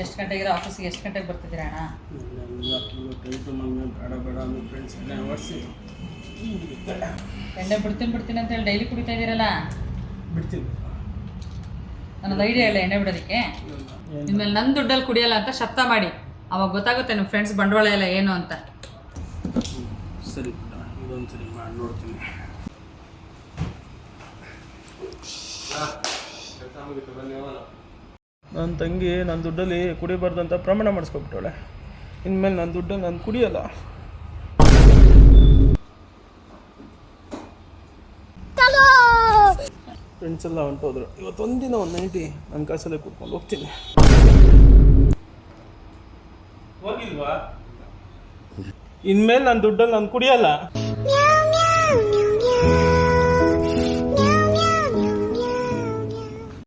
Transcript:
ಎಷ್ಟು ಗಂಟೆಗೆ ಆಫೀಸಿಗೆ ಎಷ್ಟು ಗಂಟೆಗೆ ಬರ್ತಿದ್ದೀರಾ ಅಣ್ಣ? ಬೇಡ ನಮ್ಮ ಫ್ರೆಂಡ್ಸ್ ಎಲ್ಲ ಓಡಿಸಿ ಎಣ್ಣೆ ಬಿಡ್ತೀನಿ ಅಂತ ಹೇಳಿ ಡೈಲಿ ಕುಡಿತಾ ಇದ್ದೀರಲ್ಲ. ಬಿಡ್ತೀನಿ. ನನ್ನದು ಐಡಿಯಾ ಇಲ್ಲ ಎಣ್ಣೆ ಬಿಡೋದಕ್ಕೆ. ಇನ್ಮೇಲೆ ನನ್ನ ದುಡ್ಡಲ್ಲಿ ಕುಡಿಯಲ್ಲ ಅಂತ ಶಬ್ದ ಮಾಡಿ, ಅವಾಗ ಗೊತ್ತಾಗುತ್ತೆ ನಿಮ್ಮ ಫ್ರೆಂಡ್ಸ್ ಬಂಡವಾಳ ಎಲ್ಲ ಏನು ಅಂತ. ಸರಿ ಇದೊಂದು ಸರಿ ಮಾಡಿ ನೋಡ್ತೀನಿ. ನನ್ನ ತಂಗಿ ನನ್ನ ದುಡ್ಡಲ್ಲಿ ಕುಡಿಬಾರ್ದು ಅಂತ ಪ್ರಮಾಣ ಮಾಡಿಸ್ಕೊಬಿಟ್ಟವಳೆ. ಇನ್ಮೇಲೆ ನನ್ನ ದುಡ್ಡಲ್ಲಿ ನಾನು ಕುಡಿಯಲ್ಲ. ಫ್ರೆಂಡ್ಸ್ ಎಲ್ಲ ಹೊಂಟೋದ್ರು. ಇವತ್ತೊಂದಿನ ಒಂದು ನೈಟಿ ನನ್ನ ಕಾಸಲ್ಲೇ ಕೂತ್ಕೊಂಡು ಹೋಗ್ತೀನಿ. ಹೋಗಿಲ್ವಾ? ಇನ್ಮೇಲೆ ನನ್ನ ದುಡ್ಡಲ್ಲಿ ನಾನು ಕುಡಿಯಲ್ಲ.